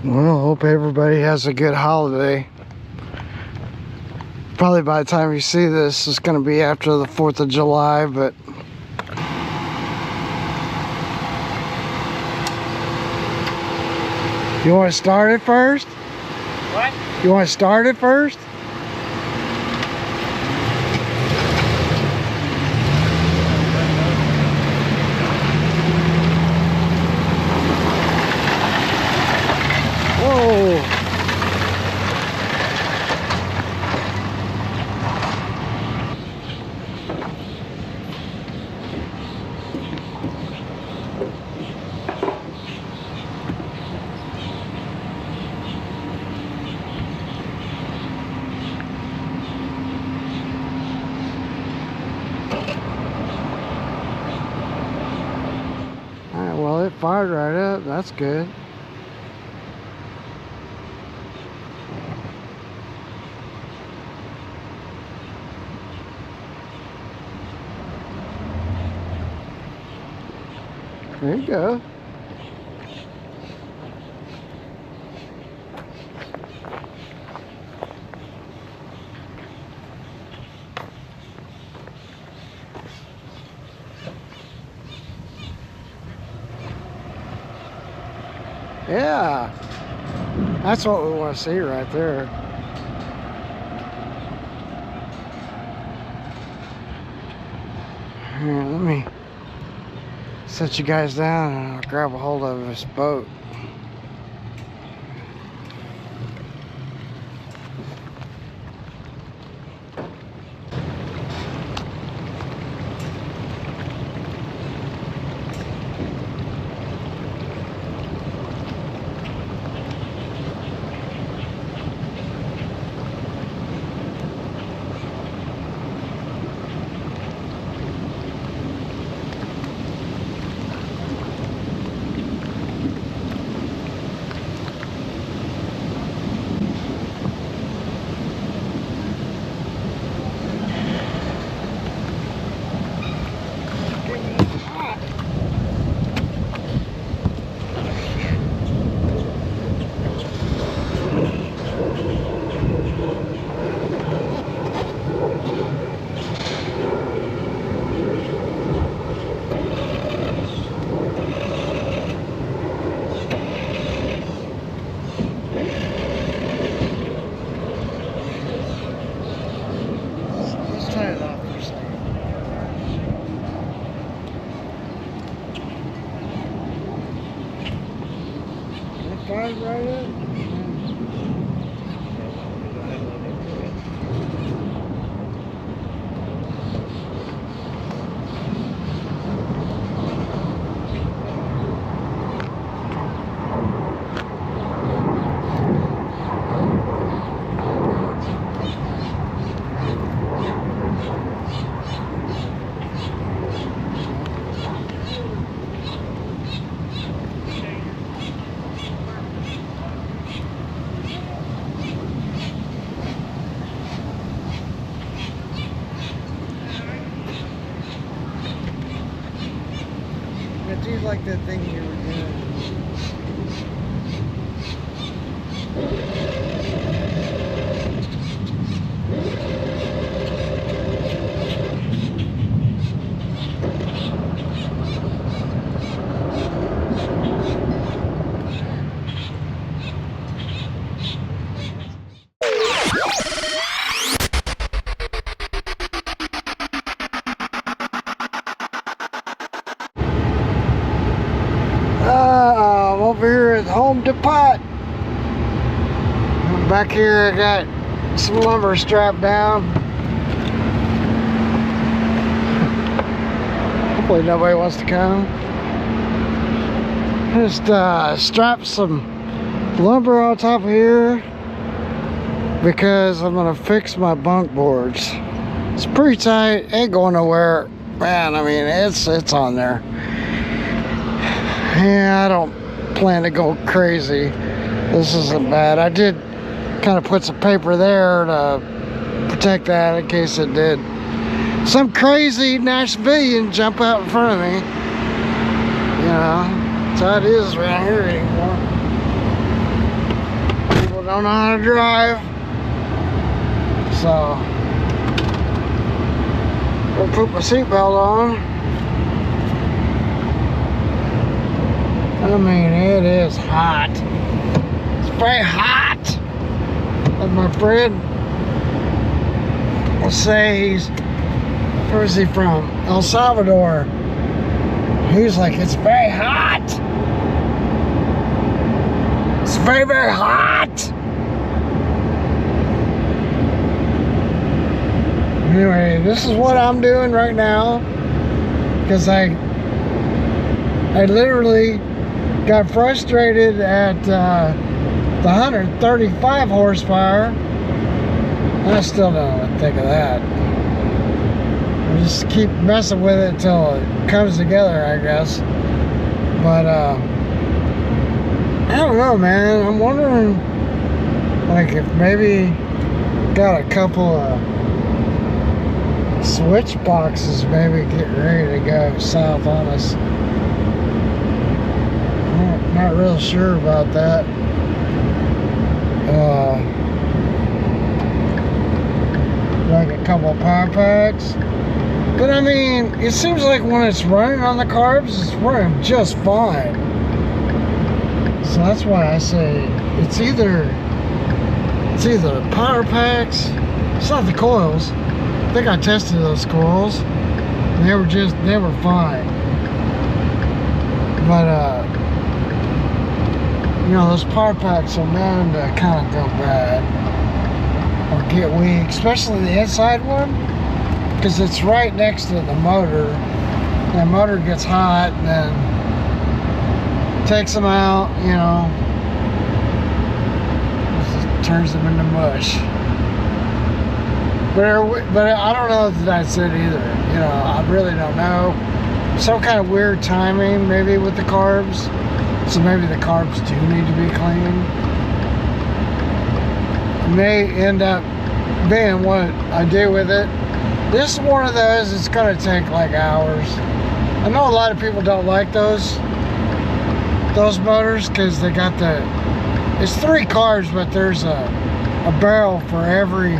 Well, hope everybody has a good holiday. Probably by the time you see this, it's going to be after the 4th of July, but you want to start it first? What? You want to start it first? Whoa. Alright, well, it fired right up. That's good. There you go. Yeah, that's what we want to see right there. Here, let me set you guys down and I'll grab a hold of this boat. Fired right up. I do like that thing you were doing. I'm over here at Home Depot. Back here I got some lumber strapped down. Hopefully nobody wants to come. Just strap some lumber on top of here because I'm gonna fix my bunk boards. It's pretty tight, ain't going nowhere. Man, I mean, it's on there. Yeah, I don't plan to go crazy. This isn't bad. I did kind of put some paper there to protect that in case it did some crazy Nashvilleian jump out in front of me. You know, that's how it is around here anymore. don't know how to drive. So, I'll put my seatbelt on. I mean, it is hot. It's very hot. And my friend will say where's he from? El Salvador. He's like, it's very hot. It's very, very hot. Anyway, this is what I'm doing right now. Because I literally got frustrated at the 135 horsepower. I still don't know what to think of that. I just keep messing with it until it comes together, I guess. But I don't know, man. I'm wondering, like, if maybe got a couple of switch boxes maybe getting ready to go south on us. I'm not real sure about that. Like a couple of power packs. But I mean, it seems like when it's running on the carbs, it's running just fine. So that's why I say it's either the power packs. It's not the coils. I think I tested those coils. And they were fine. But you know, those power packs are bound to kind of go bad or get weak, especially the inside one, because it's right next to the motor. The motor gets hot and then takes them out, you know, just turns them into mush. But I don't know if that's it either. You know, I really don't know. Some kind of weird timing maybe with the carbs. So maybe the carbs do need to be cleaned. It may end up being what I do with it. This is one of those, it's going to take like hours. I know a lot of people don't like those motors because they got it's 3 carbs, but there's a barrel for every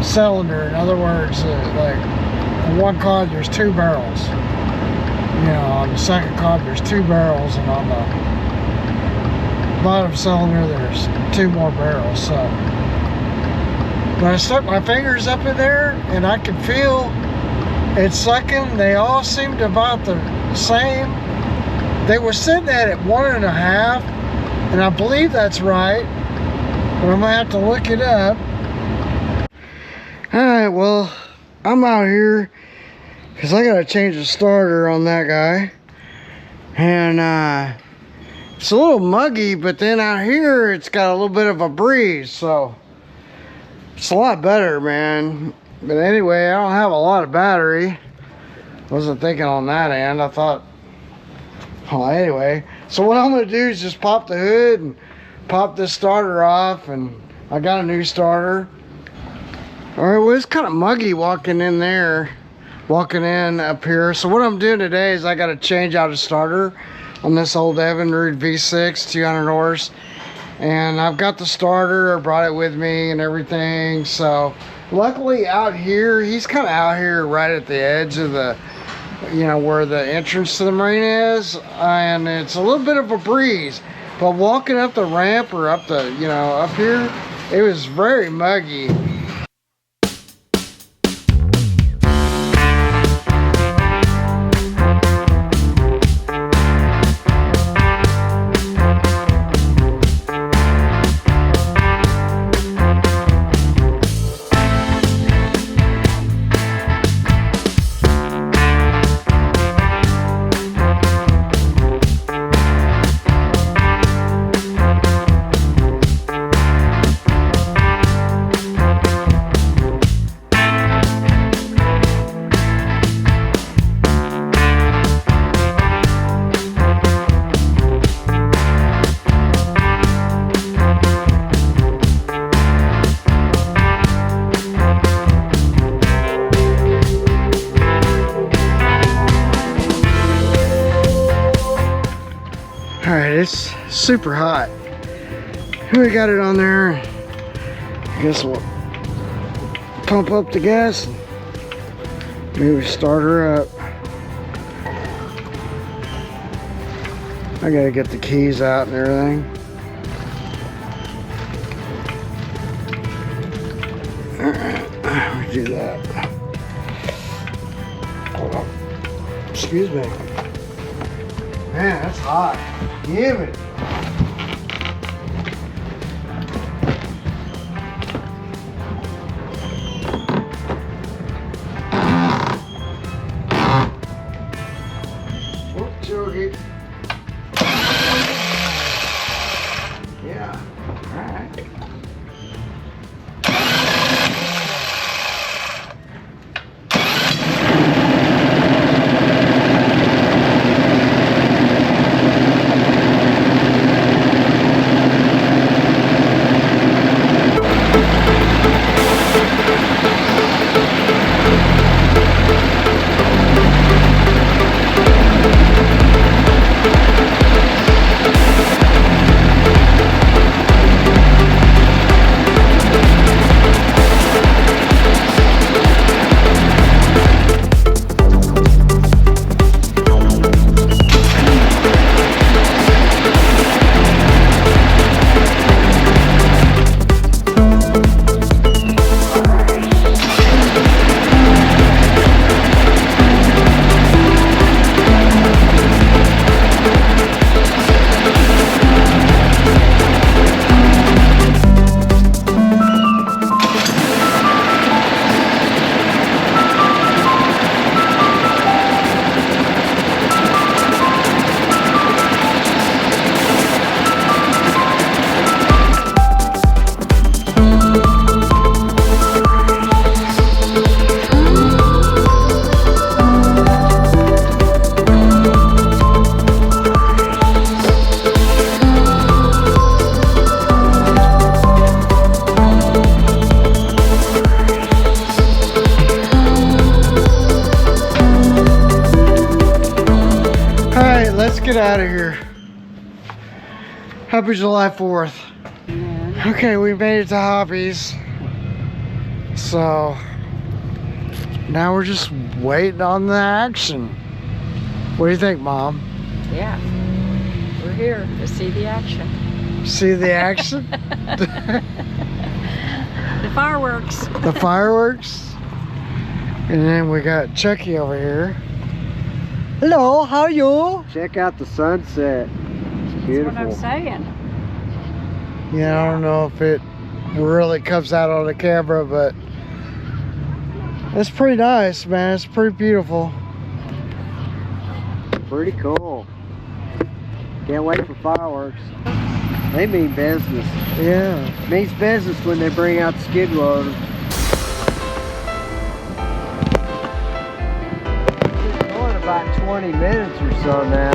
cylinder. In other words, like on one carb there's 2 barrels. You know, on the second carb there's 2 barrels, and on the bottom cylinder there's 2 more barrels. So, but I stuck my fingers up in there and I could feel it sucking. They all seemed about the same. They were sitting at 1.5, and I believe that's right, but I'm gonna have to look it up. Alright, well, I'm out here because I gotta change the starter on that guy. And it's a little muggy, but then out here it's got a little bit of a breeze, so it's a lot better, man. But anyway, I don't have a lot of battery. Wasn't thinking on that end. I thought, well, anyway. So what I'm gonna do is just pop the hood and pop this starter off, and I got a new starter. Alright, well, it's kind of muggy walking in up here. So what I'm doing today is I got to change out a starter on this old Evinrude V6 200 horse, and I've got the starter. I brought it with me and everything. So luckily out here, he's kind of out here right at the edge of the, you know, where the entrance to the marina is, and it's a little bit of a breeze. But walking up the ramp or up the, you know, up here, it was very muggy. Alright, it's super hot. We got it on there. I guess we'll pump up the gas. Maybe start her up. I gotta get the keys out and everything. Alright, we do that. Hold on. Excuse me. Man, that's hot. Humid. Yeah, all right. Get out of here. Happy July 4th. Yeah. Okay, we made it to Hoppy's. So now we're just waiting on the action. What do you think, Mom? Yeah, we're here to see the action. See the action? The fireworks. The fireworks. And then we got Chucky over here. Hello, how are you? Check out the sunset. It's beautiful. That's what I'm saying. Yeah, I don't know if it really comes out on the camera, but it's pretty nice, man. It's pretty beautiful. Pretty cool. Can't wait for fireworks. They mean business. Yeah. Means business when they bring out the skid loader. 20 minutes or so now.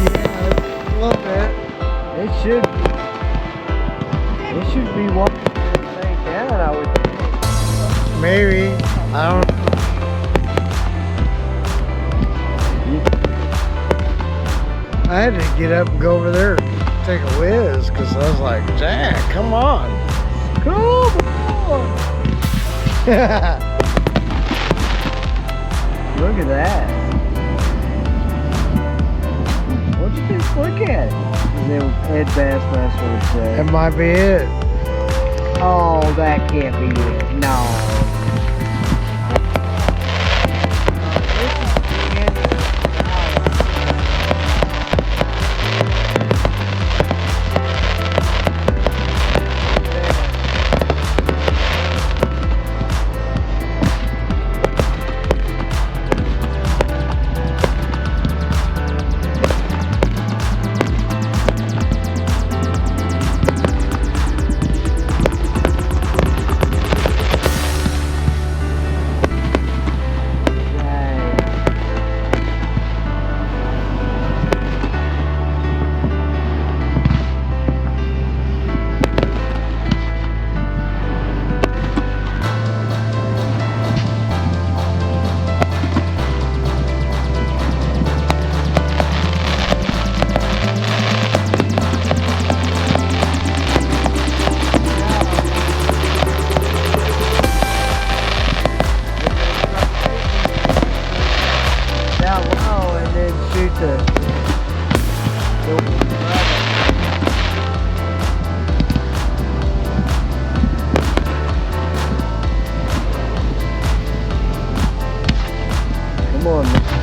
Yeah, a little bit. It should be walking this thing down, I would think. Maybe. I don't know. I had to get up and go over there and take a whiz because I was like, Jack, come on. Come on. Look at that. Just look at it. And then Ed Bassmaster would say. That might be it. Oh, that can't be it. No. Come on, man.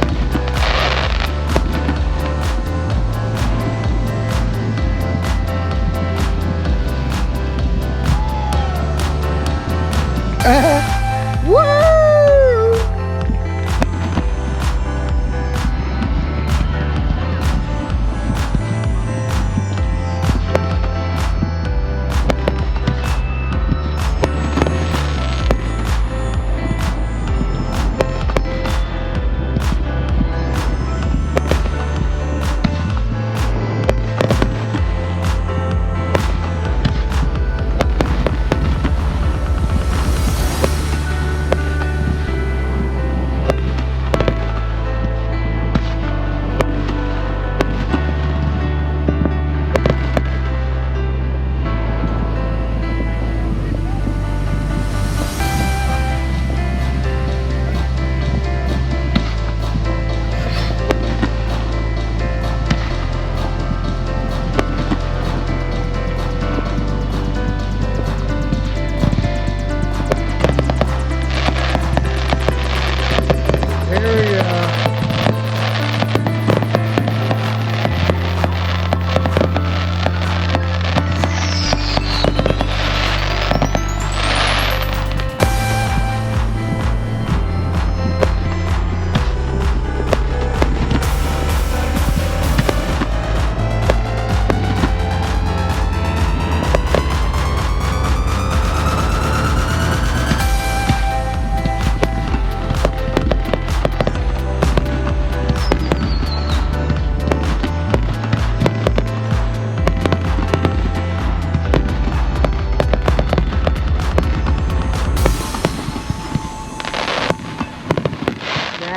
Woo!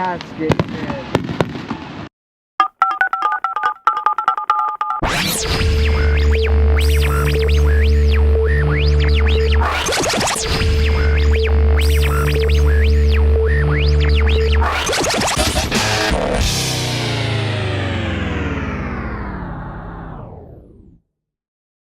That's getting good.